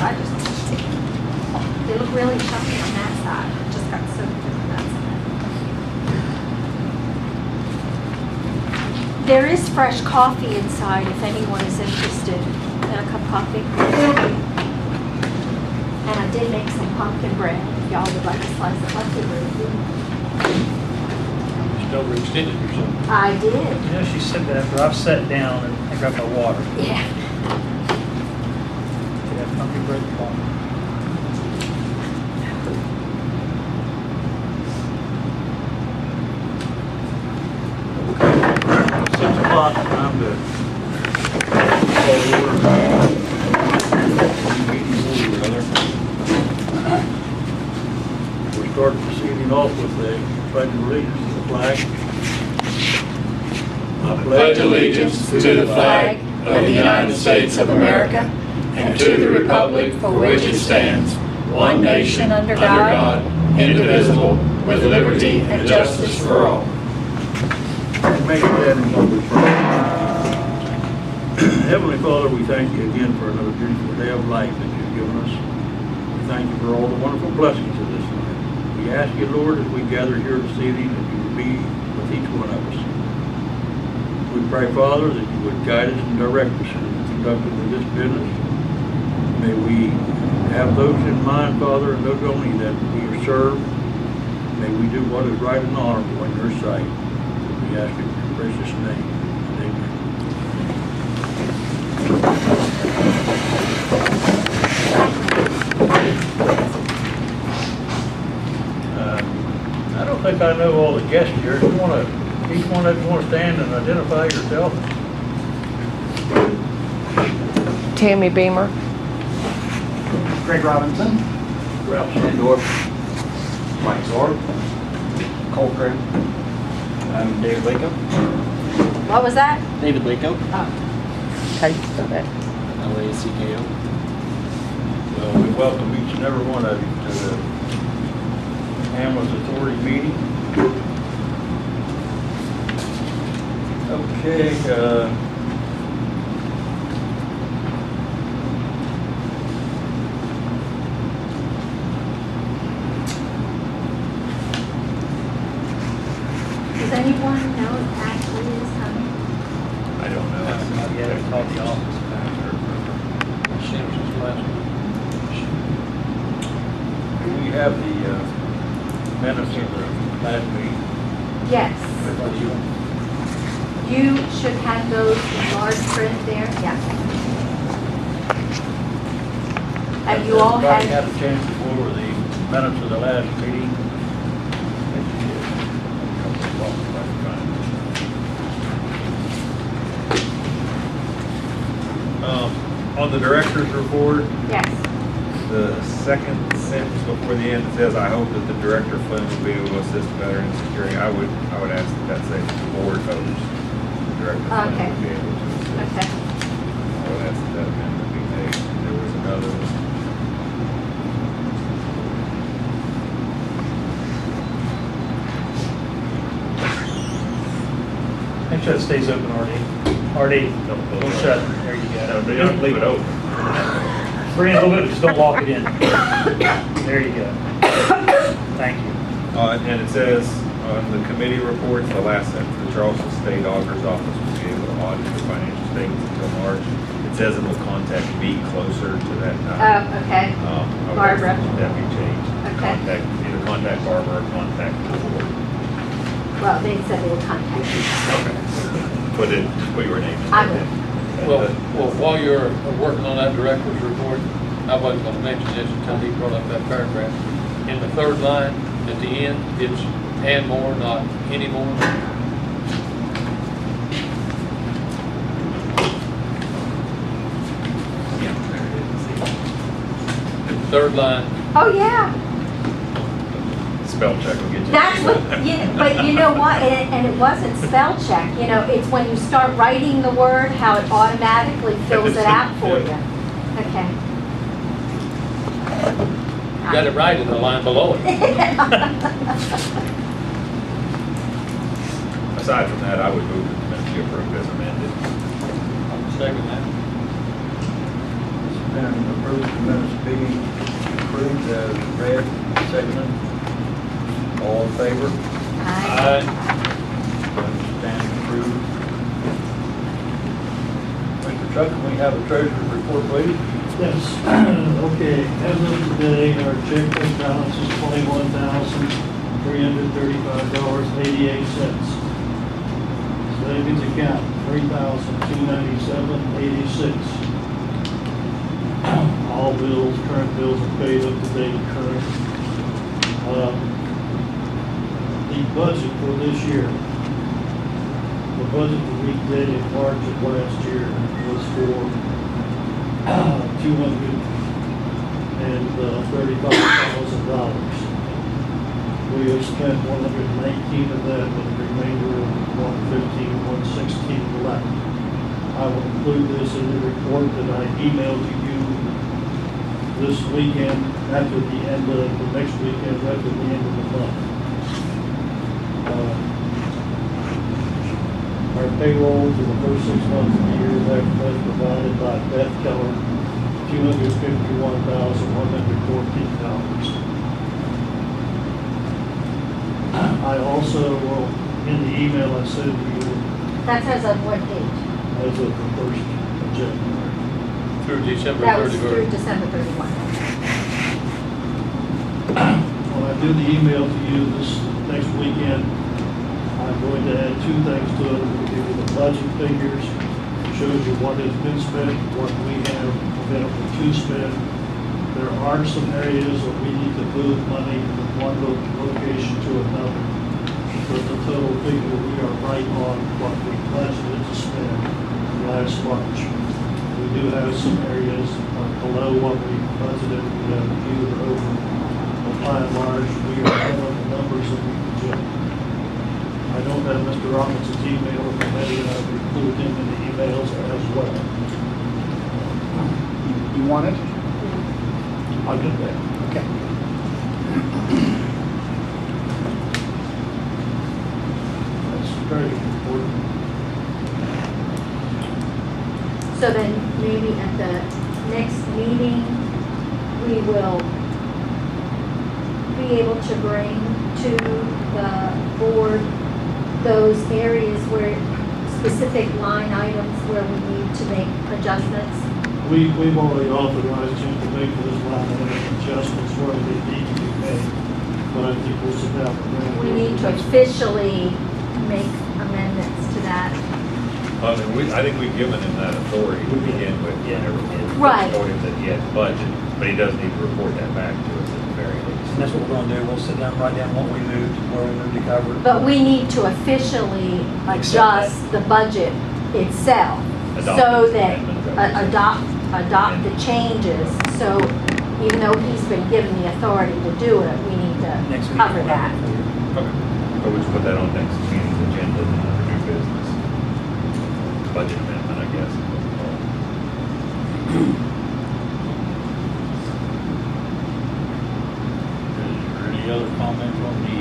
I just, they look really chunky on that side. Just got so good on that side. There is fresh coffee inside if anyone is interested in a cup of coffee. And I did make some pumpkin bread. If y'all would like a slice of pumpkin bread. Just overextended yourself. I did. You know, she said that after I've sat down and I got my water. Yeah. She had pumpkin bread and coffee. 6 o'clock, time to call order. Meeting order, brother. We're starting proceeding off with the pledge of allegiance to the flag. I pledge allegiance to the flag of the United States of America and to the republic for which it stands, one nation under God, indivisible, with liberty and justice for all. Make that in public prayer. Heavenly Father, we thank you again for another beautiful day of life that you've given us. We thank you for all the wonderful blessings of this night. We ask you, Lord, as we gather here this evening, that you would be with each one of us. We pray, Father, that you would guide us and direct us in the conducting of this business. May we have those in mind, Father, and those only that we are served. May we do what is right and honorable in your sight. We ask it in your precious name. Amen. I don't think I know all the guests here. Each one of you want to stand and identify yourself? Tammy Beamer. Greg Robinson. Ralph Sandorf. Mike Zorb. Cole Crim. I'm David Waco. What was that? David Waco. Oh. How do you spell that? LACKO. Well, we welcome each and every one of you to the Hamlin's Authority meeting. Okay, Does anyone know if Ashley is coming? I don't know. Not yet, I called the office. Simpson's last one. do we have the minutes of the last meeting? Yes. You should have those in large print there. Yeah. Have you all Everybody had? had a chance to go over the minutes of the last meeting? On the director's report, Yes. the second sentence before the end, it says, "I hope that the director fund will be able to assist better in securing." I would ask that say the board hopes the director fund Okay. would be able to assist. Okay. I would ask that amendment be made. There was another one. Make sure it stays open, RD. RD, don't shut it. There you go. They don't leave it open. Bring it a little bit, just don't lock it in. There you go. Thank you. And it says on the committee reports, the last sentence, the Charleston State Auditor's Office will be able to audit the financial statements until March. It says it will contact me closer to that time. Oh, okay. I would Barbara. ask that be changed. Okay. Either contact Barbara or contact the board. Well, they said they would contact you. Put your name in. I will. Well, while you're working on that director's report, I wasn't gonna mention this until he brought up that paragraph. In the third line, at the end, it's and more, not anymore. Yeah, there it is. Third line, Oh, yeah. Spell check will get you. That's what, but you know what, and it wasn't spell check, you know, it's when you start writing the word, how it automatically fills it out for you. Okay. you got it right in the line below it. Aside from that, I would move that the minutes be approved as amended. Second that. and approve the minutes being approved as read, seconded. All in favor? Aye. Stand approved. Mr. Chuck, can we have a treasurer's report, please? Yes, okay, as of today, our checkbook balance is $21,335.88. Savings account, $3,297.86. All bills, current bills are paid up to date and current. The budget for this year, the budget that we did in March of last year was for $235,000. We have spent 119 of that, with the remainder of 115, 116 left. I will include this in the report that I emailed to you this weekend, after the end of the next weekend, after the end of the month. Our payroll for the first 6 months of the year is provided by Beth Keller, $251,114. I also will, in the email I sent to you, That's as of what date? as of the 1st of January. Through December That was through 31st. December 31. When I do the email to you this next weekend, I'm going to add two things to it. We'll give you the budget figures, shows you what has been spent, what we have available to spend. There are some areas where we need to move money from one location to another. But the total figure, we are right on what we budgeted to spend last March. We do have some areas below what we budgeted, we have a few that are over. But by and large, we are following the numbers that we projected. I don't have Mr. Robinson's email or committee, and I've included him in the emails as well. You want it? I'll get that. Okay. That's very important. So then maybe at the next meeting, we will be able to bring to the board those areas where specific line items where we need to make adjustments. We've already authorized him to make those line item adjustments where they need to be made, but I think we'll sit down with them. We need to officially make amendments to that. I think we've given him that authority to begin with, whenever we Right. told him that he had the budget, but he does need to report that back to us at the very least. And that's what we're gonna do, we'll sit down, and write down what we moved, where we moved to cover it. But we need to officially adjust the budget itself Adopt so this that, amendment. adopt the changes. So even though he's been given the authority to do it, we need Next to week. cover that. Okay, so we'll just put that on next meeting's agenda under new business. Budget amendment, I guess. is what it's called. Is there any other comments on the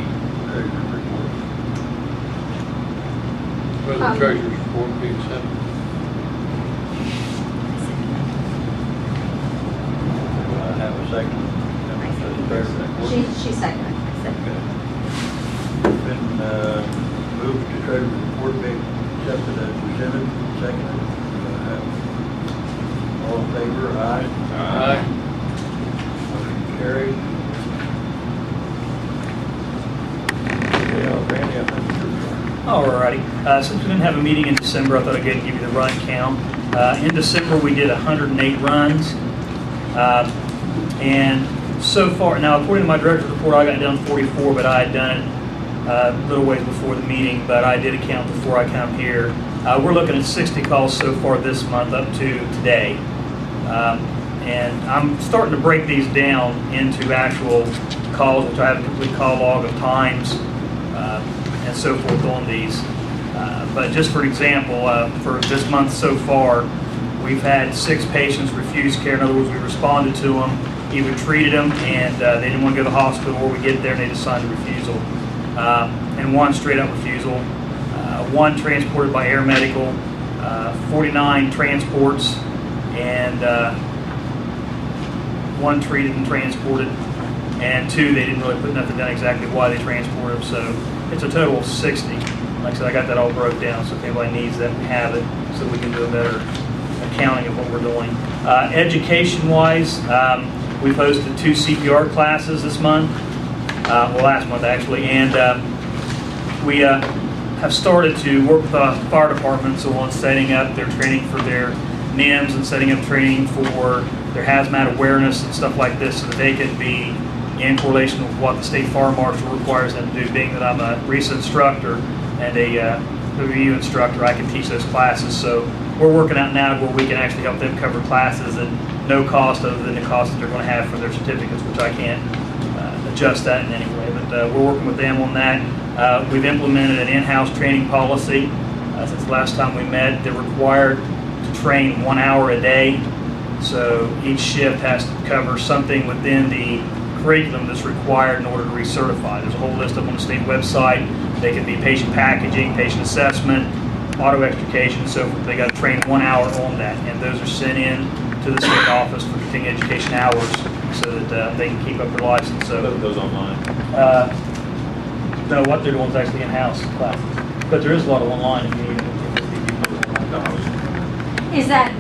treasurer's report? Will the treasurer's report be accepted? Do I have a second? For the treasurer's report? She seconded. Okay. Been moved to treasurer's report be accepted as presented, seconded. All in favor, aye. Aye. Motion carried. Yeah, Randy, I think it's your turn. Alrighty, since we didn't have a meeting in December, I thought I'd go ahead and give you the run count. In December, we did 108 runs. And so far, now according to my director's report, I got down 44, but I had done it a little ways before the meeting, but I did a count before I come here. We're looking at 60 calls so far this month up to today. And I'm starting to break these down into actual calls, which I have a complete call log of times and so forth on these. But just for example, for this month so far, we've had 6 patients refuse care. In other words, we responded to them, either treated them and they didn't want to go to the hospital, or we get there and they decided refusal. And 1 straight up refusal. 1 transported by air medical, 49 transports, and one, treated and transported, and 2, they didn't really put nothing down exactly why they transported them. So it's a total of 60. Like I said, I got that all broke down, so if anybody needs that, we have it, so we can do a better accounting of what we're doing. Education-wise, we've hosted 2 CPR classes this month, last month actually, and we have started to work with the fire departments on setting up their training for their NIMS and setting up training for their hazmat awareness and stuff like this so that they can be in correlation with what the state fire marshal requires them to do. Being that I'm a recent instructor and a review instructor, I can teach those classes. So we're working out now where we can actually help them cover classes at no cost other than the cost that they're going to have for their certificates, which I can't adjust that in any way. But we're working with them on that. We've implemented an in-house training policy. Since the last time we met, they're required to train 1 hour a day. So each shift has to cover something within the curriculum that's required in order to recertify. There's a whole list of them on the state website. They can be patient packaging, patient assessment, auto extrication, and so forth. They got to train 1 hour on that, and those are sent in to the state office for continuing education hours so that they can keep up their license. So Those online. no, what they're doing is actually in-house classes, but there is a lot of online if you need it. Is that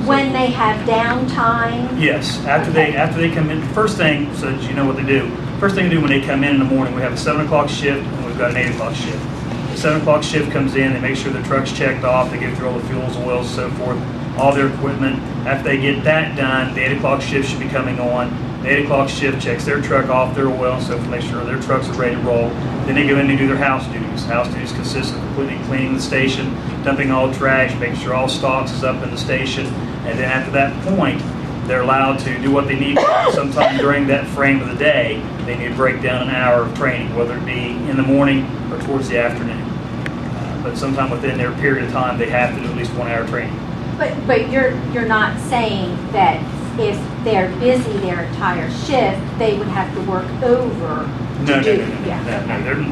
when they have downtime? Yes, after they come in, first thing, so that you know what they do, first thing they do when they come in the morning, we have a 7 o'clock shift and we've got an 8 o'clock shift. The 7 o'clock shift comes in, they make sure the truck's checked off, they get through all the fuels, oils, and so forth, all their equipment. After they get that done, the 8 o'clock shift should be coming on. The 8 o'clock shift checks their truck off, their oil, and so forth, make sure their trucks are ready to roll. Then they go in and do their house duties. House duties consist of completely cleaning the station, dumping all trash, making sure all stocks is up in the station, and then after that point, they're allowed to do what they need to. Sometime during that frame of the day, they need to break down an hour of training, whether it be in the morning or towards the afternoon. But sometime within their period of time, they have to do at least 1 hour training. But you're not saying that if they're busy their entire shift, they would have to work over No, to do, no. yeah.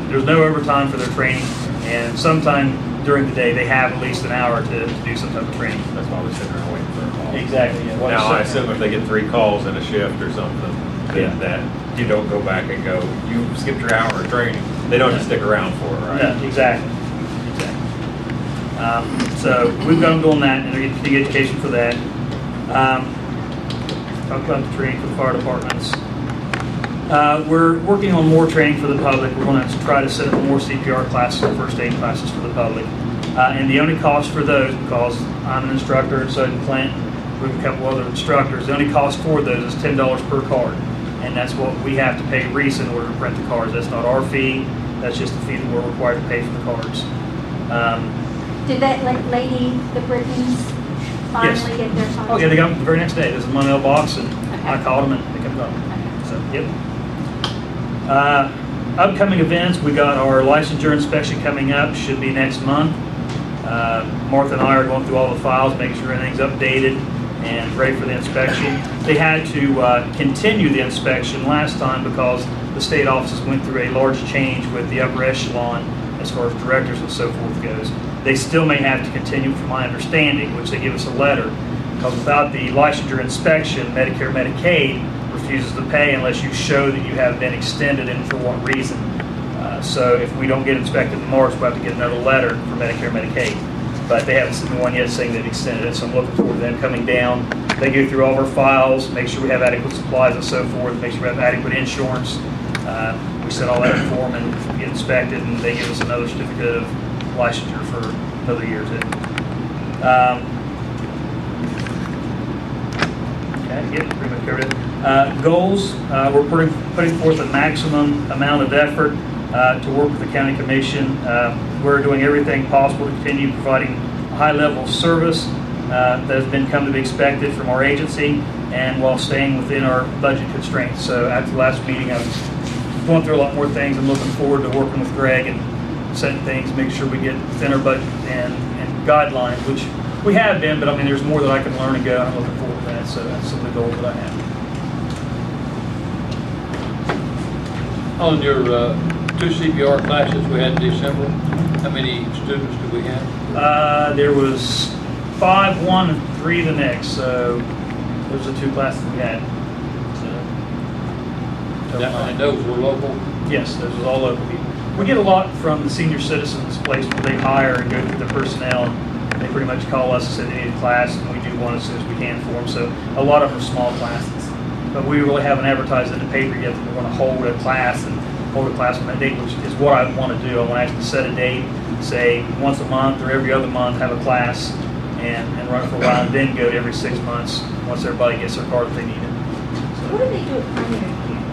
There's no overtime for their training, and sometime during the day, they have at least an hour to do some type of training. That's why we're sitting there waiting for a call. Exactly, yeah. What Now, I I'm saying. assume if they get 3 calls in a shift or something, Yeah. then that you don't go back and go, you skipped your hour of training. They don't just stick around for it, right? No, exactly. So we've got them doing that, and they're getting big education for that. Talk about the training for the fire departments. We're working on more training for the public. We're going to try to set up more CPR classes and first aid classes for the public. And the only cost for those, because I'm an instructor and so is Clint, we have a couple other instructors, the only cost for those is $10 per card. And that's what we have to pay Reese in order to print the cards. That's not our fee, that's just the fee that we're required to pay for the cards. Did that lady, the Britons, Yes. finally get their cards? Oh, yeah, they got them the very next day. This is my mailbox, and I Okay. called them, and they come up. So, yep. Upcoming events, we got our licensure inspection coming up, should be next month. Martha and I are going through all the files, making sure everything's updated and ready for the inspection. They had to continue the inspection last time because the state offices went through a large change with the upper echelon as far as directors and so forth goes. They still may have to continue, from my understanding, which they give us a letter, because without the licensure inspection, Medicare, Medicaid refuses to pay unless you show that you have been extended and for what reason. So if we don't get inspected in March, we'll have to get another letter for Medicare, Medicaid. But they haven't sent me one yet saying they've extended it, so I'm looking forward to them coming down. They go through all of our files, make sure we have adequate supplies and so forth, make sure we have adequate insurance. We send all that in form and get inspected, and they give us another certificate of licensure for another year or two. Okay, yeah, pretty much covered it. Goals, we're putting forth a maximum amount of effort to work with the county commission. We're doing everything possible to continue providing a high level of service that has been come to be expected from our agency, and while staying within our budget constraints. So after the last meeting, I was going through a lot more things. I'm looking forward to working with Greg and setting things, make sure we get within our budget and guidelines, which we have been, but I mean, there's more that I can learn and go, and I'm looking forward to that. So that's some of the goals that I have. On your 2 CPR classes we had in December, how many students do we have? There was 5 one and 3 the next, so those are the 2 classes we had. And those were local? Yes, those are all local people. We get a lot from the senior citizens place where they hire and go through the personnel. And they pretty much call us and say they need a class, and we do one as soon as we can for them. So a lot of them are small classes. But we really haven't advertised in the paper yet that we want to hold a class on that date, which is what I want to do. I want to actually set a date, say once a month or every other month, have a class and run it for a while, and then go to every 6 months once everybody gets their card if they need it. What do they do at primary care?